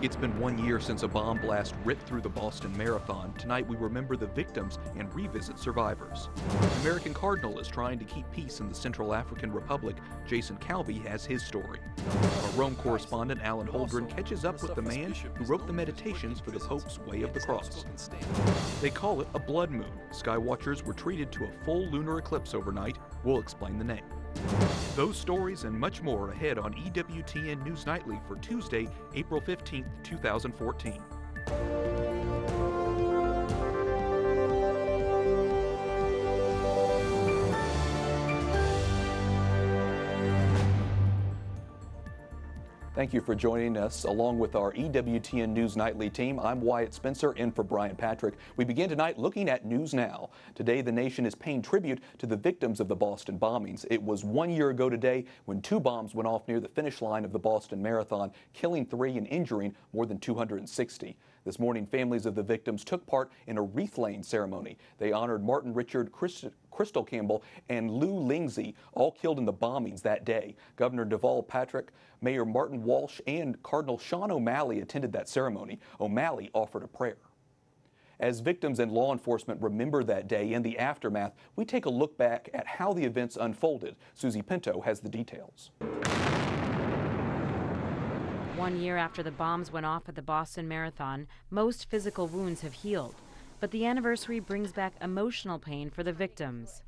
It's been 1 year since a bomb blast ripped through the Boston Marathon. Tonight we remember the victims and revisit survivors. The American Cardinal is trying to keep peace in the Central African Republic. Jason Calvi has his story. Our Rome correspondent Alan Holdren catches up with the man who wrote the meditations for the Pope's Way of the Cross. They call it a blood moon. Skywatchers were treated to a full lunar eclipse overnight. We'll explain the name. Those stories and much more ahead on EWTN News Nightly for Tuesday, April 15th, 2014. Thank you for joining us along with our EWTN News Nightly team. I'm Wyatt Spencer in for Brian Patrick. We begin tonight looking at News Now. Today, the nation is paying tribute to the victims of the Boston bombings. It was 1 year ago today when 2 bombs went off near the finish line of the Boston Marathon, killing 3 and injuring more than 260. This morning, families of the victims took part in a wreath-laying ceremony. They honored Martin Richard, Crystal Campbell, and Lou Lindsay, all killed in the bombings that day. Governor Deval Patrick, Mayor Martin Walsh, and Cardinal Sean O'Malley attended that ceremony. O'Malley offered a prayer. As victims and law enforcement remember that day and the aftermath, we take a look back at how the events unfolded. Susie Pinto has the details. 1 year after the bombs went off at the Boston Marathon, most physical wounds have healed. But the anniversary brings back emotional pain for the victims.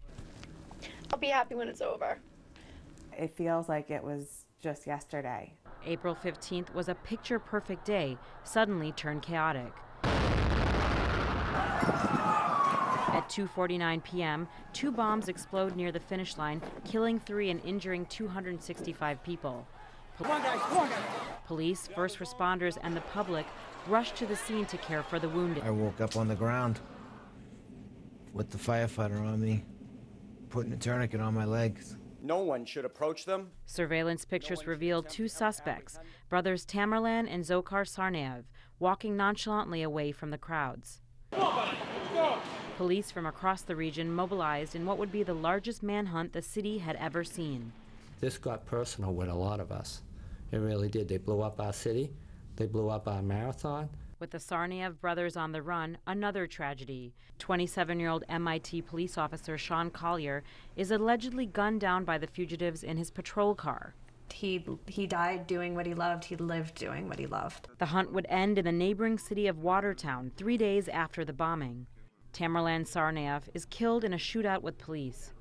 I'll be happy when it's over. It feels like it was just yesterday. April 15th was a picture-perfect day, suddenly turned chaotic. At 2:49 p.m., 2 bombs explode near the finish line, killing 3 and injuring 265 people. Come on, guys, come on, guys. Police, first responders, and the public rushed to the scene to care for the wounded. I woke up on the ground with the firefighter on me, putting a tourniquet on my legs. No one should approach them. Surveillance pictures revealed 2 suspects, brothers Tamerlan and Dzhokhar Tsarnaev, walking nonchalantly away from the crowds. Police from across the region mobilized in what would be the largest manhunt the city had ever seen. This got personal with a lot of us. It really did. They blew up our city. They blew up our marathon. With the Tsarnaev brothers on the run, another tragedy. 27-year-old MIT police officer Sean Collier is allegedly gunned down by the fugitives in his patrol car. He died doing what he loved. He lived doing what he loved. The hunt would end in the neighboring city of Watertown 3 days after the bombing. Tamerlan Tsarnaev is killed in a shootout with police.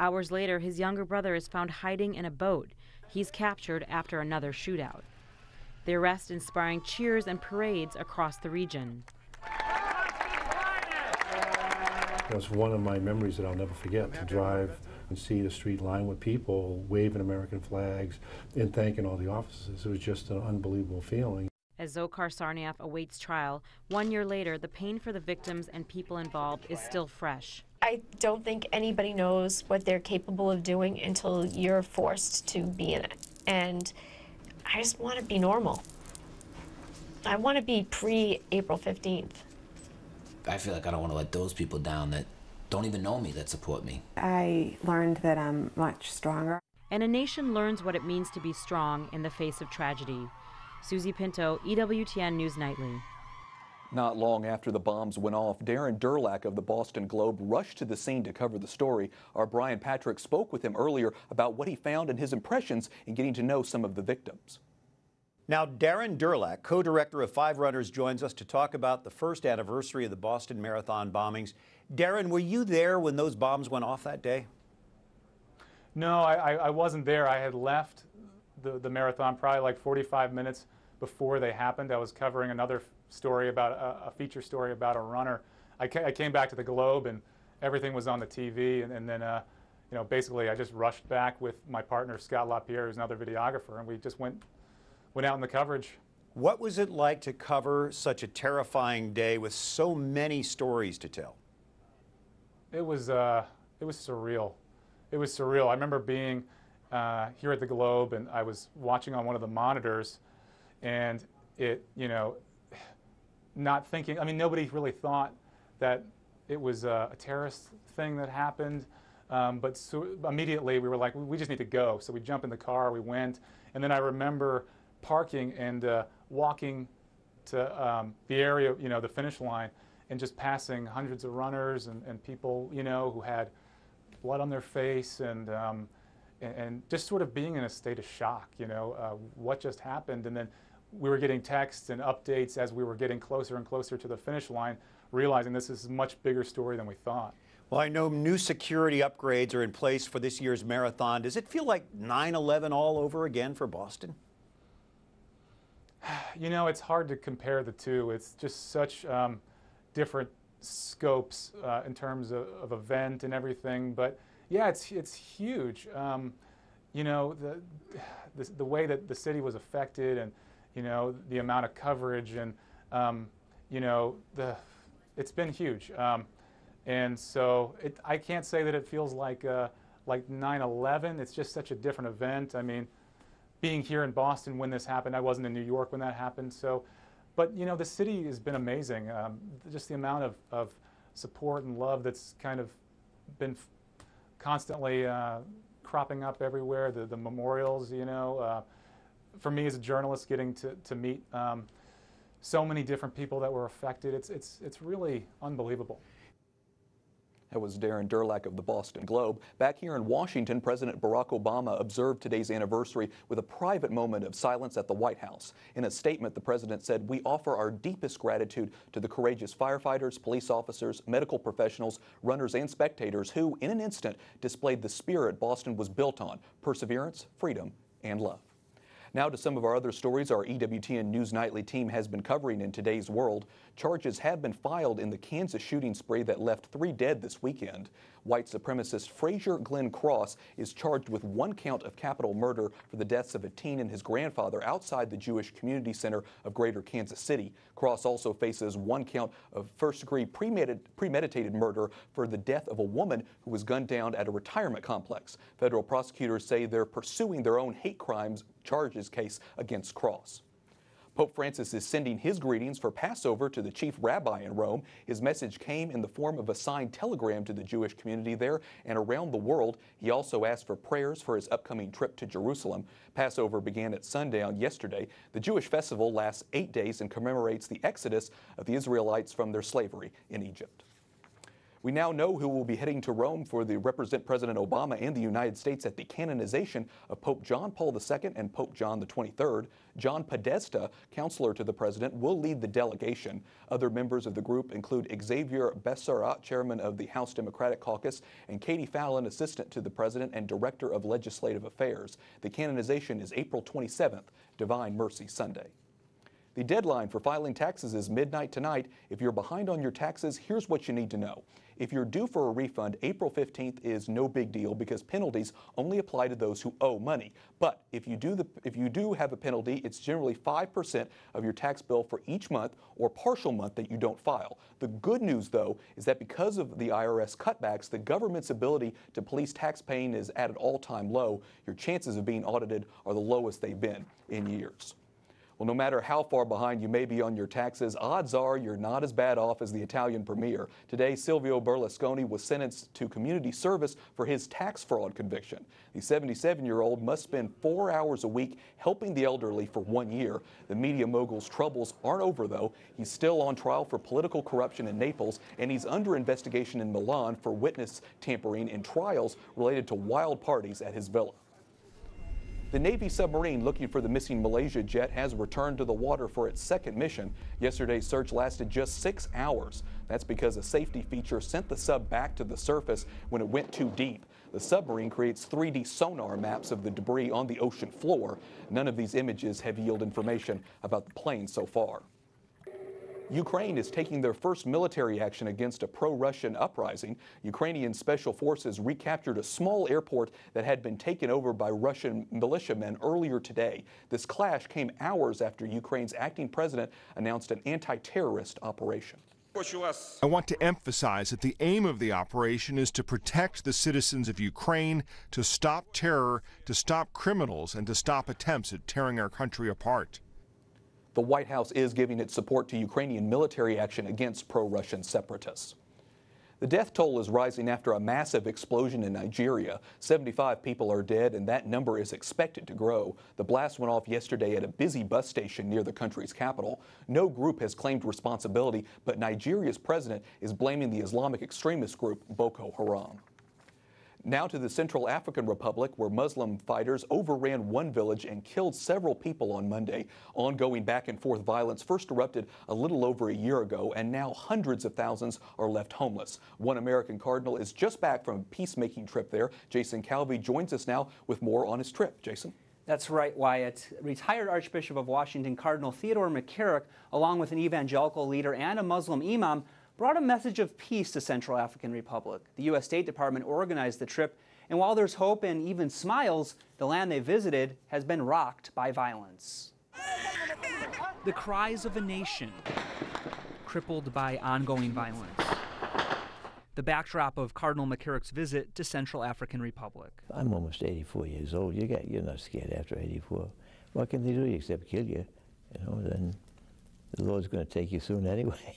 Hours later, his younger brother is found hiding in a boat. He's captured after another shootout. The arrest inspiring cheers and parades across the region. It was one of my memories that I'll never forget, to drive and see the street lined with people waving American flags and thanking all the officers. It was just an unbelievable feeling. As Dzhokhar Tsarnaev awaits trial, 1 year later, the pain for the victims and people involved is still fresh. I don't think anybody knows what they're capable of doing until you're forced to be in it. And I just want to be normal. I want to be pre-April 15th. I feel like I don't want to let those people down that don't even know me, that support me. I learned that I'm much stronger. And a nation learns what it means to be strong in the face of tragedy. Susie Pinto, EWTN News Nightly. Not long after the bombs went off, Darren Durlach of the Boston Globe rushed to the scene to cover the story. Our Brian Patrick spoke with him earlier about what he found and his impressions in getting to know some of the victims. Now, Darren Durlach, co-director of 5 Runners, joins us to talk about the first anniversary of the Boston Marathon bombings. Darren, were you there when those bombs went off that day? No, I wasn't there. I had left the marathon probably like 45 minutes before they happened. I was covering another story about a feature story about a runner. I came back to the Globe and everything was on the TV, and then you know, basically I just rushed back with my partner Scott LaPierre, who's another videographer, and we just went out in the coverage. What was it like to cover such a terrifying day with so many stories to tell? It was surreal. It was surreal. I remember being here at the Globe, and I was watching on one of the monitors, and it, you know, not thinking, I mean, nobody really thought that it was a terrorist thing that happened, but so immediately we were like, we just need to go. So we jumped in the car, we went, and then I remember parking and walking to the area, the finish line, and just passing hundreds of runners and people, who had blood on their face and just sort of being in a state of shock, what just happened. And then we were getting texts and updates as we were getting closer and closer to the finish line, realizing this is a much bigger story than we thought. Well, I know new security upgrades are in place for this year's marathon. Does it feel like 9/11 all over again for Boston? It's hard to compare the two. It's just such different scopes in terms of event and everything. But yeah, it's huge. The way that the city was affected, and the amount of coverage, and it's been huge. And so I can't say that it feels like 9/11. It's just such a different event. I mean, being here in Boston when this happened, I wasn't in New York when that happened. So, but the city has been amazing. Just the amount of support and love that's kind of been constantly cropping up everywhere. The memorials, for me as a journalist, getting to meet so many different people that were affected. It's really unbelievable. That was Darren Durlach of the Boston Globe. Back here in Washington, President Barack Obama observed today's anniversary with a private moment of silence at the White House. In a statement, the president said, "We offer our deepest gratitude to the courageous firefighters, police officers, medical professionals, runners, and spectators who, in an instant, displayed the spirit Boston was built on: perseverance, freedom, and love." Now to some of our other stories our EWTN News Nightly team has been covering in today's world. Charges have been filed in the Kansas shooting spree that left 3 dead this weekend. White supremacist Frazier Glenn Cross is charged with 1 count of capital murder for the deaths of a teen and his grandfather outside the Jewish Community Center of Greater Kansas City. Cross also faces 1 count of first-degree premeditated murder for the death of a woman who was gunned down at a retirement complex. Federal prosecutors say they're pursuing their own hate crimes charges case against Cross. Pope Francis is sending his greetings for Passover to the chief rabbi in Rome. His message came in the form of a signed telegram to the Jewish community there and around the world. He also asked for prayers for his upcoming trip to Jerusalem. Passover began at sundown yesterday. The Jewish festival lasts 8 days and commemorates the exodus of the Israelites from their slavery in Egypt. We now know who will be heading to Rome for the represent President Obama and the United States at the canonization of Pope John Paul II and Pope John XXIII. John Podesta, counselor to the president, will lead the delegation. Other members of the group include Xavier Becerra, chairman of the House Democratic Caucus, and Katie Fallon, assistant to the president and director of legislative affairs. The canonization is April 27th, Divine Mercy Sunday. The deadline for filing taxes is midnight tonight. If you're behind on your taxes, here's what you need to know. If you're due for a refund, April 15th is no big deal because penalties only apply to those who owe money. But if you do have a penalty, it's generally 5% of your tax bill for each month or partial month that you don't file. The good news, though, is that because of the IRS cutbacks, the government's ability to police tax paying is at an all-time low. Your chances of being audited are the lowest they've been in years. Well, no matter how far behind you may be on your taxes, odds are you're not as bad off as the Italian premier. Today, Silvio Berlusconi was sentenced to community service for his tax fraud conviction. The 77-year-old must spend 4 hours a week helping the elderly for 1 year. The media mogul's troubles aren't over, though. He's still on trial for political corruption in Naples, and he's under investigation in Milan for witness tampering in trials related to wild parties at his villa. The Navy submarine looking for the missing Malaysia jet has returned to the water for its second mission. Yesterday's search lasted just 6 hours. That's because a safety feature sent the sub back to the surface when it went too deep. The submarine creates 3D sonar maps of the debris on the ocean floor. None of these images have yielded information about the plane so far. Ukraine is taking their first military action against a pro-Russian uprising. Ukrainian special forces recaptured a small airport that had been taken over by Russian militiamen earlier today. This clash came hours after Ukraine's acting president announced an anti-terrorist operation. I want to emphasize that the aim of the operation is to protect the citizens of Ukraine, to stop terror, to stop criminals, and to stop attempts at tearing our country apart. The White House is giving its support to Ukrainian military action against pro-Russian separatists. The death toll is rising after a massive explosion in Nigeria. 75 people are dead, and that number is expected to grow. The blast went off yesterday at a busy bus station near the country's capital. No group has claimed responsibility, but Nigeria's president is blaming the Islamic extremist group Boko Haram. Now to the Central African Republic, where Muslim fighters overran one village and killed several people on Monday. Ongoing back-and-forth violence first erupted a little over a year ago, and now hundreds of thousands are left homeless. One American Cardinal is just back from a peacemaking trip there. Jason Calvi joins us now with more on his trip. Jason? That's right, Wyatt. Retired Archbishop of Washington, Cardinal Darren McCarrick, along with an evangelical leader and a Muslim imam, brought a message of peace to Central African Republic. The U.S. State Department organized the trip, and while there's hope and even smiles, the land they visited has been rocked by violence. The cries of a nation crippled by ongoing violence. The backdrop of Cardinal McCarrick's visit to Central African Republic. I'm almost 84 years old. You're not scared after 84. What can they do except kill you? You know, then the Lord's going to take you soon anyway.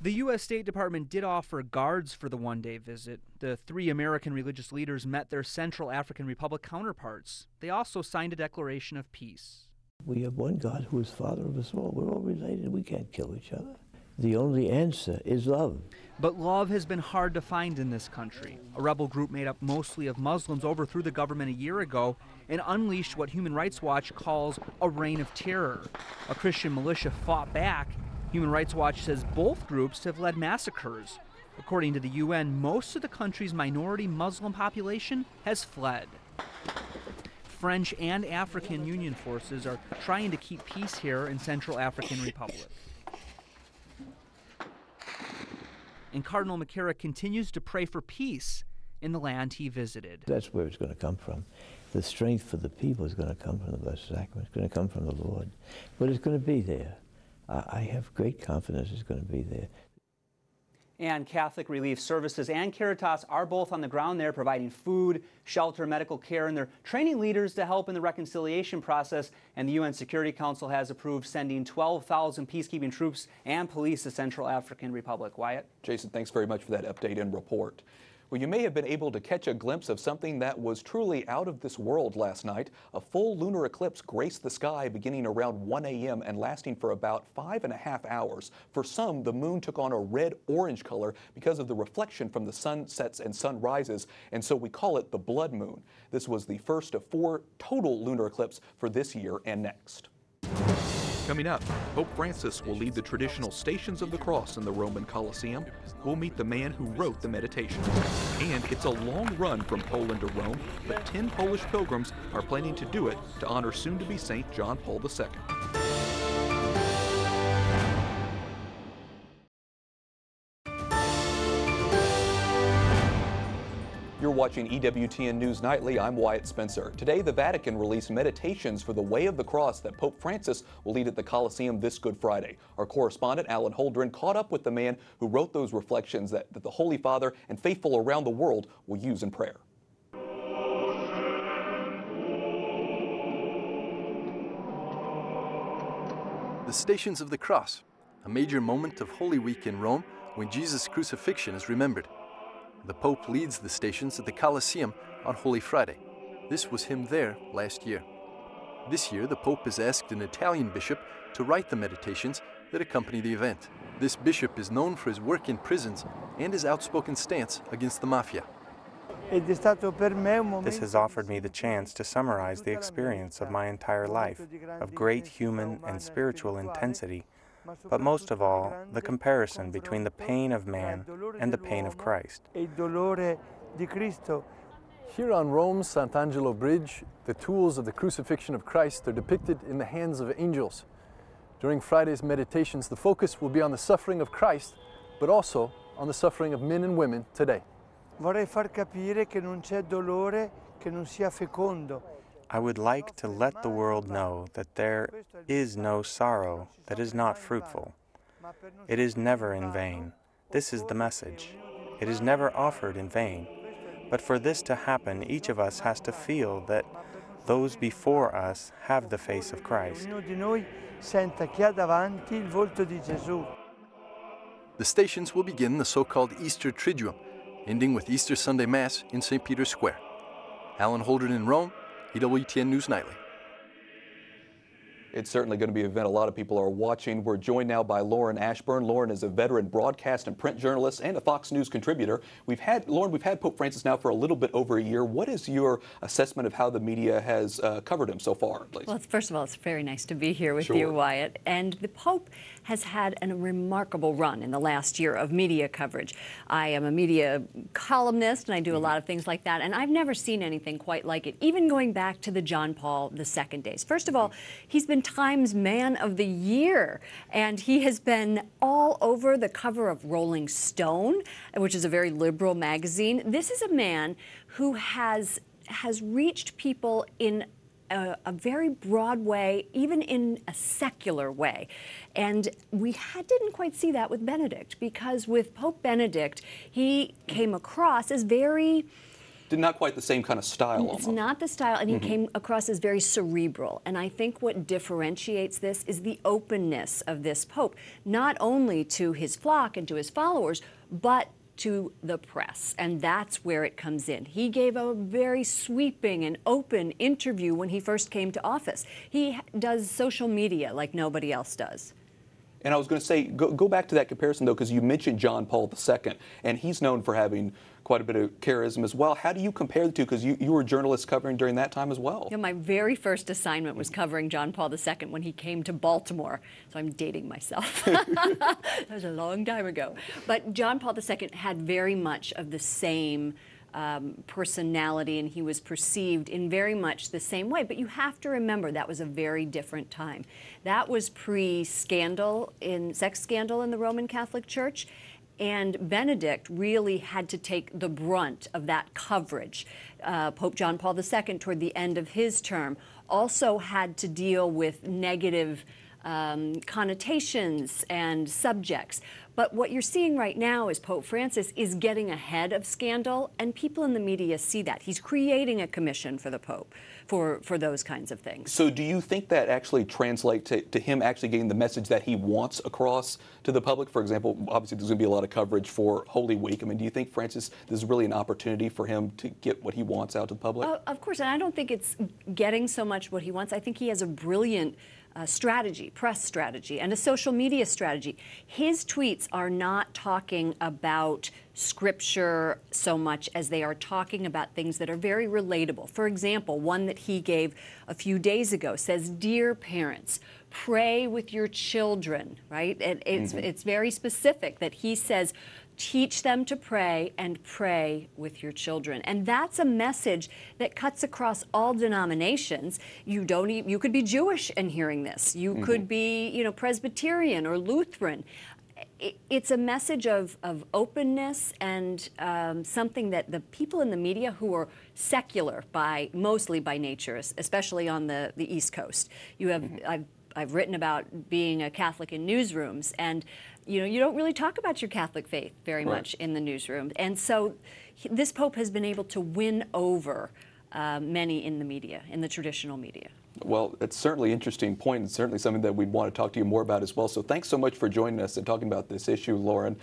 The U.S. State Department did offer guards for the one-day visit. The three American religious leaders met their Central African Republic counterparts. They also signed a declaration of peace. We have one God who is Father of us all. We're all related. We can't kill each other. The only answer is love. But love has been hard to find in this country. A rebel group made up mostly of Muslims overthrew the government a year ago and unleashed what Human Rights Watch calls a reign of terror. A Christian militia fought back. Human Rights Watch says both groups have led massacres. According to the UN, most of the country's minority Muslim population has fled. French and African Union forces are trying to keep peace here in Central African Republic. And Cardinal McCarrick continues to pray for peace in the land he visited. That's where it's going to come from. The strength for the people is going to come from the Blessed Sacrament. It's going to come from the Lord. But it's going to be there. I have great confidence it's going to be there. And Catholic Relief Services and Caritas are both on the ground there providing food, shelter, medical care, and they're training leaders to help in the reconciliation process. And the UN Security Council has approved sending 12,000 peacekeeping troops and police to Central African Republic. Wyatt? Jason, thanks very much for that update and report. Well, you may have been able to catch a glimpse of something that was truly out of this world last night. A full lunar eclipse graced the sky beginning around 1 a.m. and lasting for about 5.5 hours. For some, the moon took on a red-orange color because of the reflection from the sunsets and sunrises, and so we call it the blood moon. This was the first of 4 total lunar eclipses for this year and next. Coming up, Pope Francis will lead the traditional Stations of the Cross in the Roman Colosseum. We'll meet the man who wrote the meditation. And it's a long run from Poland to Rome, but 10 Polish pilgrims are planning to do it to honor soon-to-be Saint John Paul II. You're watching EWTN News Nightly. I'm Wyatt Spencer. Today, the Vatican released meditations for the Way of the Cross that Pope Francis will lead at the Colosseum this Good Friday. Our correspondent, Alan Holdren, caught up with the man who wrote those reflections that the Holy Father and faithful around the world will use in prayer. The Stations of the Cross, a major moment of Holy Week in Rome when Jesus' crucifixion is remembered. The Pope leads the stations at the Colosseum on Holy Friday. This was him there last year. This year, the Pope has asked an Italian bishop to write the meditations that accompany the event. This bishop is known for his work in prisons and his outspoken stance against the mafia. This has offered me the chance to summarize the experience of my entire life, of great human and spiritual intensity, but most of all, the comparison between the pain of man and the pain of Christ. Here on Rome's Sant'Angelo Bridge, the tools of the crucifixion of Christ are depicted in the hands of angels. During Friday's meditations, the focus will be on the suffering of Christ, but also on the suffering of men and women today. I would like to let the world know that there is no sorrow that is not fruitful. It is never in vain. This is the message. It is never offered in vain. But for this to happen, each of us has to feel that those before us have the face of Christ. The stations will begin the so-called Easter Triduum, ending with Easter Sunday Mass in St. Peter's Square. Alan Holdren in Rome, EWTN News Nightly. It's certainly going to be an event a lot of people are watching. We're joined now by Lauren Ashburn. Lauren is a veteran broadcast and print journalist and a Fox News contributor. Lauren, we've had Pope Francis now for a little bit over a year. What is your assessment of how the media has covered him so far, please? Well, first of all, it's very nice to be here with you, Wyatt. And the Pope has had a remarkable run in the last year of media coverage. I am a media columnist, and I do a lot of things like that, and I've never seen anything quite like it, even going back to the John Paul II days. First of all, he's been Times Man of the Year, and he has been all over the cover of Rolling Stone, which is a very liberal magazine. This is a man who has reached people in a very broad way, even in a secular way. And we didn't quite see that with Benedict, because with Pope Benedict, he came across as very... Not quite the same kind of style. It's not the style, and he came across as very cerebral. And I think what differentiates this is the openness of this Pope, not only to his flock and to his followers, but to the press, and that's where it comes in. He gave a very sweeping and open interview when he first came to office. He does social media like nobody else does. And I was going to say, go back to that comparison, though, because you mentioned John Paul II, and he's known for having quite a bit of charisma as well. How do you compare the two? Because you were a journalist covering during that time as well. Yeah, my very first assignment was covering John Paul II when he came to Baltimore. So I'm dating myself. That was a long time ago. But John Paul II had very much of the same personality, and he was perceived in very much the same way. But you have to remember that was a very different time. That was pre-scandal, sex scandal in the Roman Catholic Church. And Benedict really had to take the brunt of that coverage. Pope John Paul II, toward the end of his term, also had to deal with negative connotations and subjects. But what you're seeing right now is Pope Francis is getting ahead of scandal, and people in the media see that. He's creating a commission for the Pope for those kinds of things. So do you think that actually translates to him actually getting the message that he wants across to the public? For example, obviously there's going to be a lot of coverage for Holy Week. I mean, do you think, Francis, this is really an opportunity for him to get what he wants out to the public? Of course, and I don't think it's getting so much what he wants. I think he has a brilliant strategy, press strategy, and a social media strategy. His tweets are not talking about scripture so much as they are talking about things that are very relatable. For example, one that he gave a few days ago says, "Dear parents, pray with your children," right? And it's very specific that he says, teach them to pray and pray with your children. And that's a message that cuts across all denominations. You could be Jewish and hearing this. You could be, Presbyterian or Lutheran. It's a message of openness and something that the people in the media who are secular mostly by nature, especially on the East Coast. You have, I've written about being a Catholic in newsrooms, and you don't really talk about your Catholic faith very much in the newsroom. And so this Pope has been able to win over many in the media, in the traditional media. Well, it's certainly an interesting point, and certainly something that we'd want to talk to you more about as well. So thanks so much for joining us and talking about this issue, Lauren.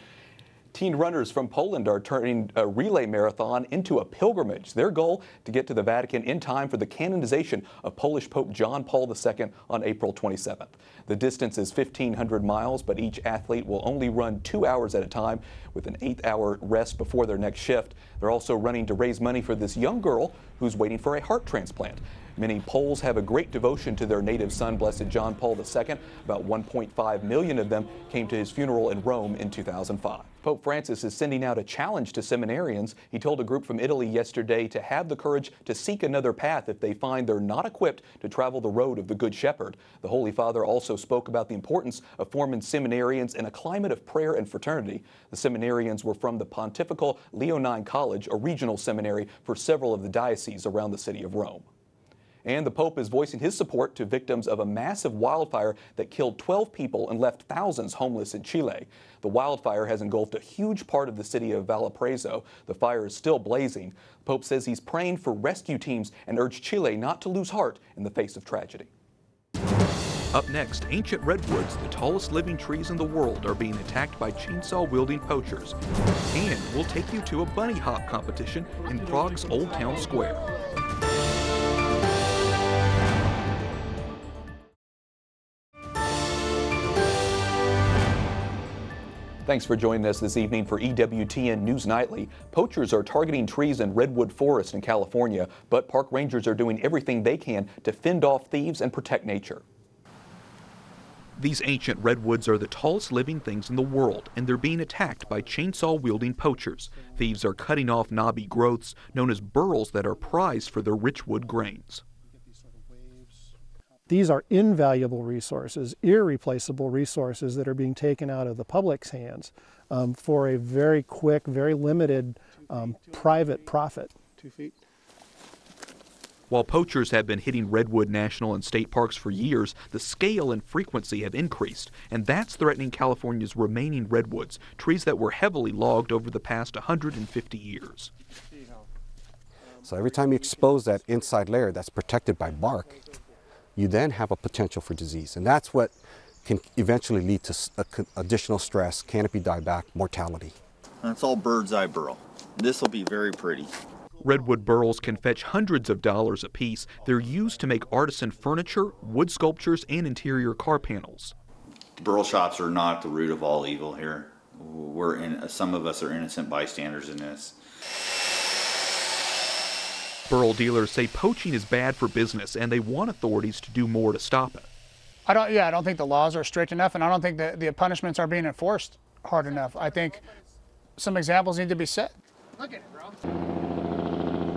Teen runners from Poland are turning a relay marathon into a pilgrimage. Their goal, to get to the Vatican in time for the canonization of Polish Pope John Paul II on April 27th. The distance is 1,500 miles, but each athlete will only run 2 hours at a time with an 8-hour rest before their next shift. They're also running to raise money for this young girl who's waiting for a heart transplant. Many Poles have a great devotion to their native son, Blessed John Paul II. About 1.5 million of them came to his funeral in Rome in 2005. Pope Francis is sending out a challenge to seminarians. He told a group from Italy yesterday to have the courage to seek another path if they find they're not equipped to travel the road of the Good Shepherd. The Holy Father also spoke about the importance of forming seminarians in a climate of prayer and fraternity. The seminarians were from the Pontifical Leonine College, a regional seminary for several of the dioceses around the city of Rome. And the Pope is voicing his support to victims of a massive wildfire that killed 12 people and left thousands homeless in Chile. The wildfire has engulfed a huge part of the city of Valparaiso. The fire is still blazing. The Pope says he's praying for rescue teams and urged Chile not to lose heart in the face of tragedy. Up next, ancient redwoods, the tallest living trees in the world, are being attacked by chainsaw-wielding poachers. And we'll take you to a bunny hop competition in Prague's Old Town Square. Thanks for joining us this evening for EWTN News Nightly. Poachers are targeting trees in Redwood Forest in California, but park rangers are doing everything they can to fend off thieves and protect nature. These ancient redwoods are the tallest living things in the world, and they're being attacked by chainsaw-wielding poachers. Thieves are cutting off knobby growths known as burls that are prized for their rich wood grains. These are invaluable resources, irreplaceable resources that are being taken out of the public's hands for a very quick, very limited private profit. 2 feet. While poachers have been hitting redwood national and state parks for years, the scale and frequency have increased, and that's threatening California's remaining redwoods, trees that were heavily logged over the past 150 years. So every time you expose that inside layer that's protected by bark, you then have a potential for disease, and that's what can eventually lead to additional stress, canopy dieback, mortality. That's all bird's eye burl. This will be very pretty. Redwood burls can fetch hundreds of dollars apiece. They're used to make artisan furniture, wood sculptures, and interior car panels. Burl shops are not at the root of all evil here. Some of us are innocent bystanders in this. Burl dealers say poaching is bad for business, and they want authorities to do more to stop it. I don't think the laws are strict enough, and I don't think that the punishments are being enforced hard enough. I think some examples need to be set. Look at it, bro.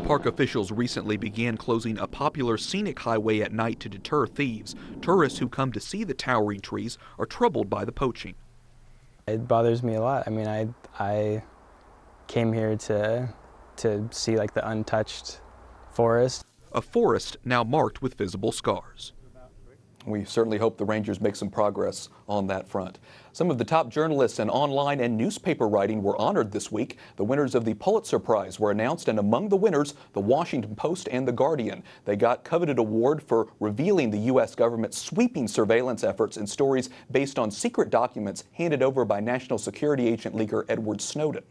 Park officials recently began closing a popular scenic highway at night to deter thieves. Tourists who come to see the towering trees are troubled by the poaching. It bothers me a lot. I mean, I came here to see like the untouched forest. A forest now marked with visible scars. We certainly hope the Rangers make some progress on that front. Some of the top journalists in online and newspaper writing were honored this week. The winners of the Pulitzer Prize were announced, and among the winners, the Washington Post and the Guardian. They got coveted award for revealing the U.S. government's sweeping surveillance efforts in stories based on secret documents handed over by National Security Agent leaker Edward Snowden.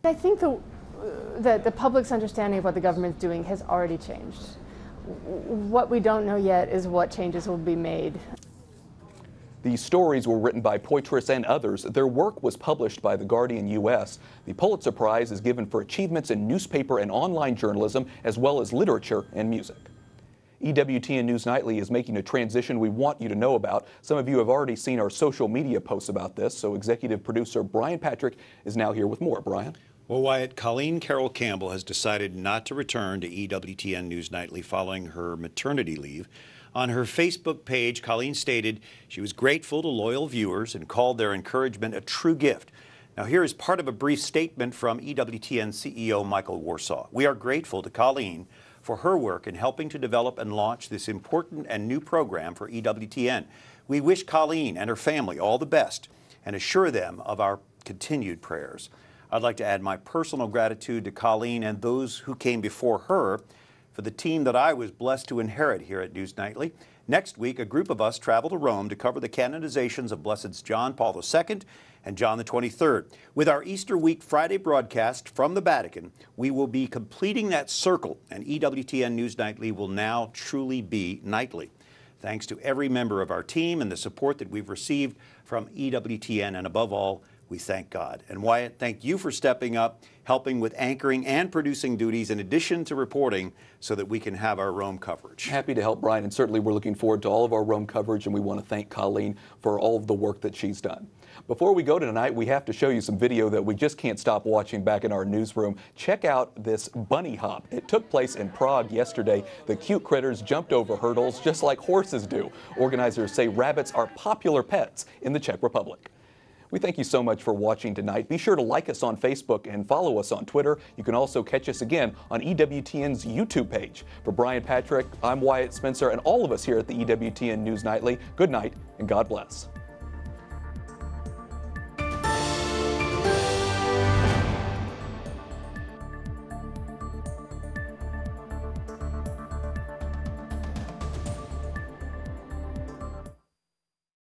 I think the public's understanding of what the government's doing has already changed. What we don't know yet is what changes will be made. These stories were written by Poitras and others. Their work was published by The Guardian U.S. The Pulitzer Prize is given for achievements in newspaper and online journalism, as well as literature and music. EWTN News Nightly is making a transition we want you to know about. Some of you have already seen our social media posts about this, so executive producer Brian Patrick is now here with more. Brian? Well, Wyatt, Colleen Carroll Campbell has decided not to return to EWTN News Nightly following her maternity leave. On her Facebook page, Colleen stated she was grateful to loyal viewers and called their encouragement a true gift. Now, here is part of a brief statement from EWTN CEO Michael Warsaw. We are grateful to Colleen for her work in helping to develop and launch this important and new program for EWTN. We wish Colleen and her family all the best and assure them of our continued prayers. I'd like to add my personal gratitude to Colleen and those who came before her for the team that I was blessed to inherit here at News Nightly. Next week, a group of us travel to Rome to cover the canonizations of Blesseds John Paul II and John the 23rd. With our Easter week Friday broadcast from the Vatican, we will be completing that circle, and EWTN News Nightly will now truly be nightly. Thanks to every member of our team and the support that we've received from EWTN, and above all, we thank God. And Wyatt, thank you for stepping up, helping with anchoring and producing duties in addition to reporting so that we can have our Rome coverage. Happy to help, Brian, and certainly we're looking forward to all of our Rome coverage, and we want to thank Colleen for all of the work that she's done. Before we go tonight, we have to show you some video that we just can't stop watching back in our newsroom. Check out this bunny hop. It took place in Prague yesterday. The cute critters jumped over hurdles just like horses do. Organizers say rabbits are popular pets in the Czech Republic. We thank you so much for watching tonight. Be sure to like us on Facebook and follow us on Twitter. You can also catch us again on EWTN's YouTube page. For Brian Patrick, I'm Wyatt Spencer, and all of us here at the EWTN News Nightly, good night and God bless.